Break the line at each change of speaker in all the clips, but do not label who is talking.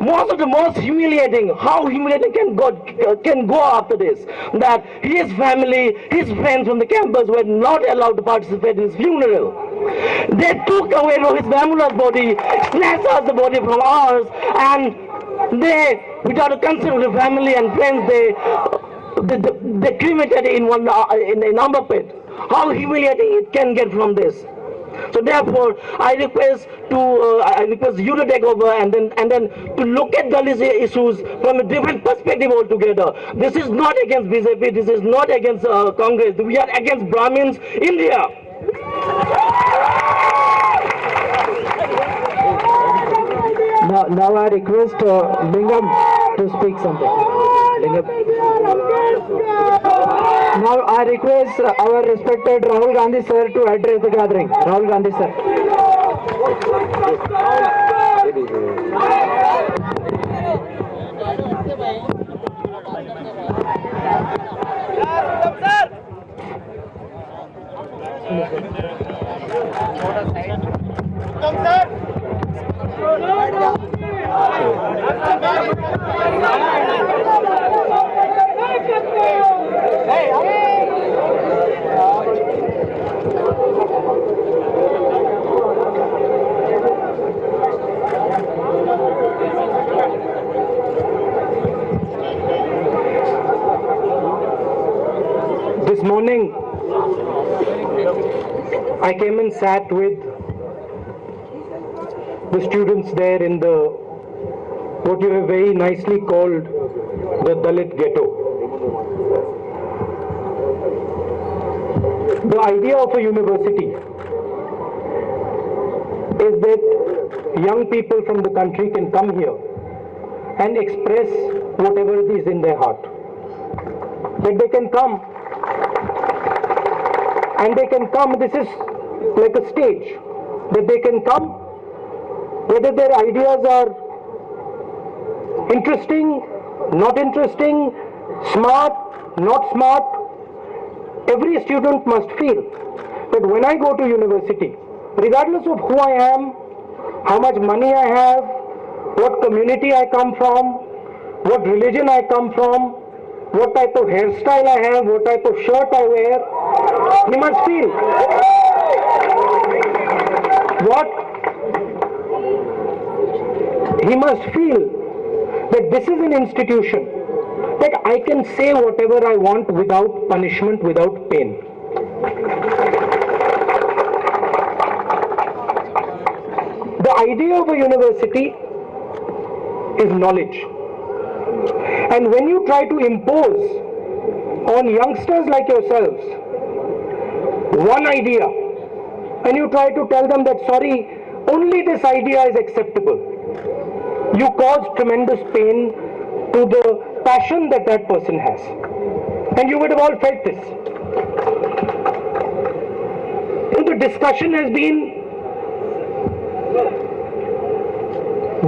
most humiliating, how humiliating can go after this, that his family, his friends from the campus were not allowed to participate in his funeral. They took away Rohit Vemula's body, snatched out the body from ours, and they, without consulting the family and friends, they cremated in in a number pit. How humiliating it can get from this. So therefore, I request you to take over and then to look at Dalit issues from a different perspective altogether. This is not against BJP. This is not against Congress. We are against Brahmins, India.
Now I request Lingam to speak something. Lingam. Now I request our respected Rahul Gandhi sir to address the gathering. Rahul Gandhi sir. This morning, I came and sat with the students there in the, what you have very nicely called, the Dalit ghetto. The idea of a university is that young people from the country can come here and express whatever it is in their heart. That they can come and they can come, this is like a stage, that they can come, whether their ideas are interesting, not interesting, smart, not smart. Every student must feel that when I go to university, regardless of who I am, how much money I have, what community I come from, what religion I come from, what type of hairstyle I have, what type of shirt I wear, he must feel he must feel that this is an institution that I can say whatever I want without punishment, without pain. The idea of a university is knowledge. And when you try to impose on youngsters like yourselves one idea, and you try to tell them that, sorry, only this idea is acceptable, you cause tremendous pain to the passion that that person has. And you would have all felt this. And the discussion has been,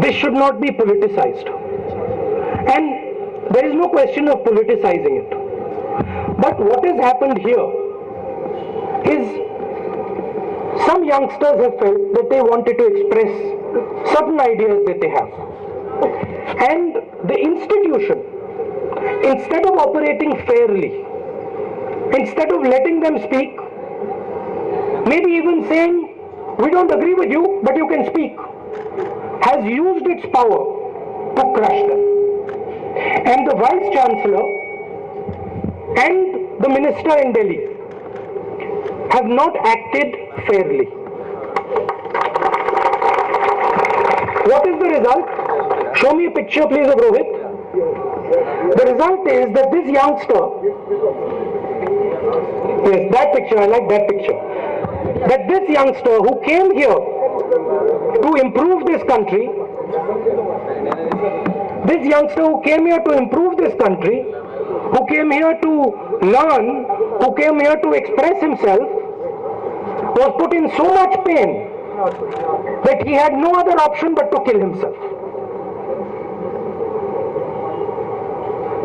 this should not be politicized. And there is no question of politicizing it. But what has happened here is some youngsters have felt that they wanted to express certain ideas that they have. And the institution, instead of operating fairly, instead of letting them speak, maybe even saying, we don't agree with you, but you can speak, has used its power to crush them. And the Vice Chancellor and the Minister in Delhi have not acted fairly. What is the result? Show me a picture, please, of Rohit. The result is that this youngster, yes, that picture, I like that picture, that this youngster who came here to improve this country, who came here to learn, who came here to express himself, was put in so much pain that he had no other option but to kill himself.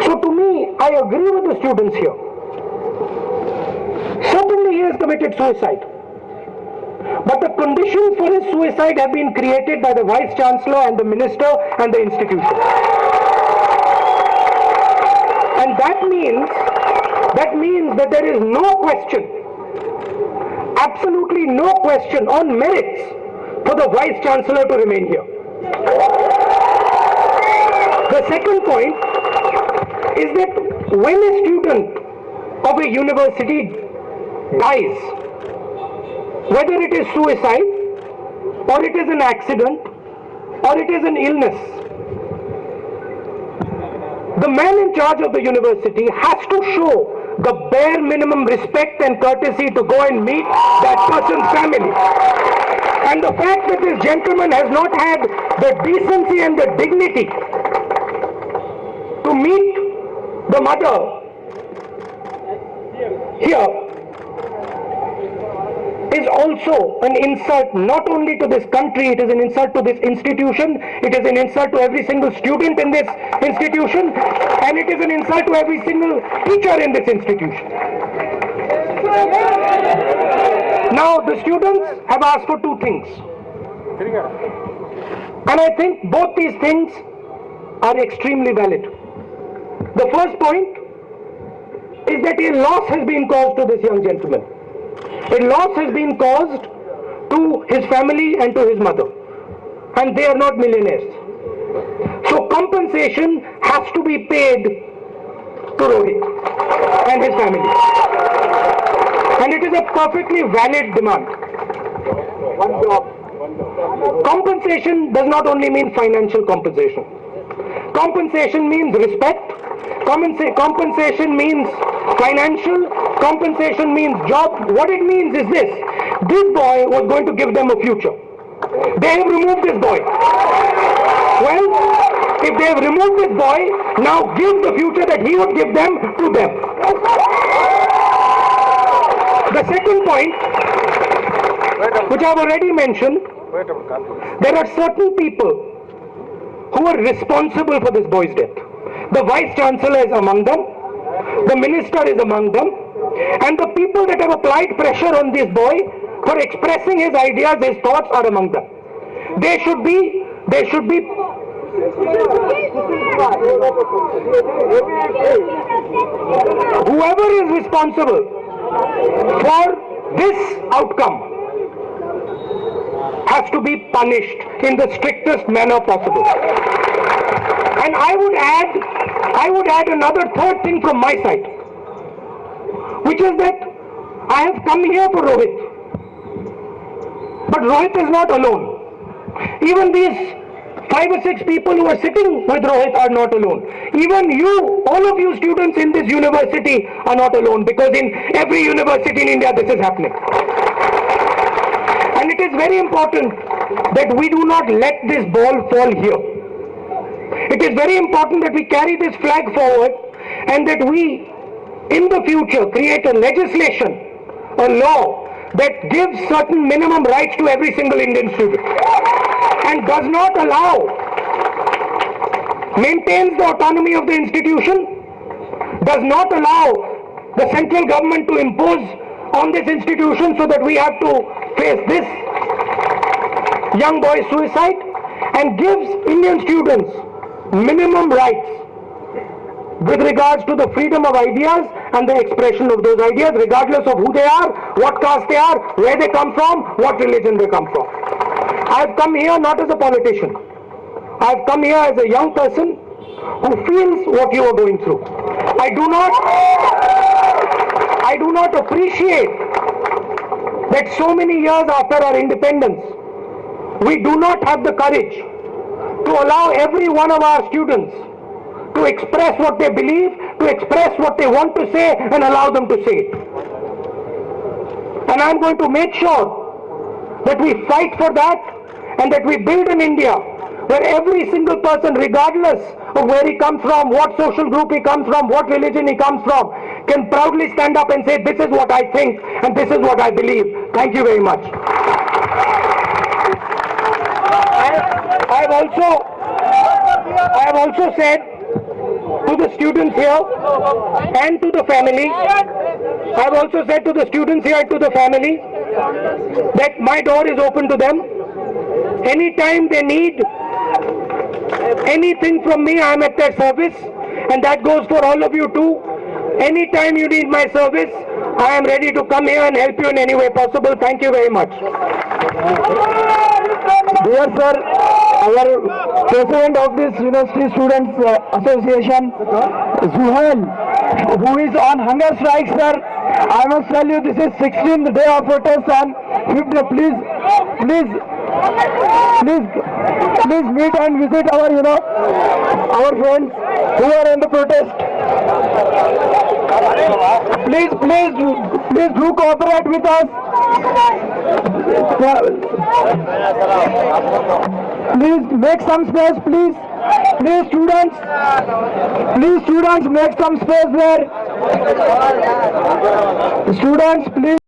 So to me, I agree with the students here. Certainly he has committed suicide. But the conditions for his suicide have been created by the Vice Chancellor and the Minister and the institution. And that means that there is no question, absolutely no question on merits for the Vice Chancellor to remain here. The second point is that when a student of a university dies, whether it is suicide, or it is an accident, or it is an illness, the man in charge of the university has to show the bare minimum respect and courtesy to go and meet that person's family. And the fact that this gentleman has not had the decency and the dignity to meet the mother here is also an insult not only to this country, it is an insult to this institution, it is an insult to every single student in this institution, and it is an insult to every single teacher in this institution. Now, the students have asked for two things. And I think both these things are extremely valid. The first point is that a loss has been caused to this young gentleman. A loss has been caused to his family and to his mother. And they are not millionaires. So compensation has to be paid to Rohit and his family. And it is a perfectly valid demand. Compensation does not only mean financial compensation. Compensation means respect. Compensation means financial. Compensation means job. What it means is this. This boy was going to give them a future. They have removed this boy. Well, if they have removed this boy, now give the future that he would give them to them. The second point, which I have already mentioned, there are certain people who are responsible for this boy's death. The Vice Chancellor is among them, the Minister is among them, and the people that have applied pressure on this boy for expressing his ideas, his thoughts are among them. They should be whoever is responsible for this outcome has to be punished in the strictest manner possible. And I would add another third thing from my side, which is that I have come here for Rohit. But Rohit is not alone. Even these 5 or 6 people who are sitting with Rohit are not alone. Even you, all of you students in this university are not alone, because in every university in India this is happening. And it is very important that we do not let this ball fall here. It is very important that we carry this flag forward and that we, in the future, create a legislation, a law that gives certain minimum rights to every single Indian student and does not allow, maintains the autonomy of the institution, does not allow the central government to impose on this institution so that we have to face this young boy's suicide, and gives Indian students minimum rights with regards to the freedom of ideas and the expression of those ideas, regardless of who they are, what caste they are, where they come from, what religion they come from. I have come here not as a politician. I have come here as a young person who feels what you are going through. I do not appreciate that so many years after our independence, we do not have the courage to allow every one of our students to express what they believe, to express what they want to say, and allow them to say it. And I'm going to make sure that we fight for that, and that we build an India where every single person, regardless of where he comes from, what social group he comes from, what religion he comes from, can proudly stand up and say, this is what I think and this is what I believe. Thank you very much. I have also said to the students here and to the family, I have also said to the students here and to the family that my door is open to them. Anytime they need anything from me, I am at their service, and that goes for all of you too. Anytime you need my service, I am ready to come here and help you in any way possible. Thank you very much.
Dear sir, our president of this University Students Association, Zuhail, who is on hunger strike, sir, I must tell you this is 16th day of protest and please meet and visit our our friends who are in the protest. Please do cooperate with us. Please make some space, please. Please students, make some space there. Students, please.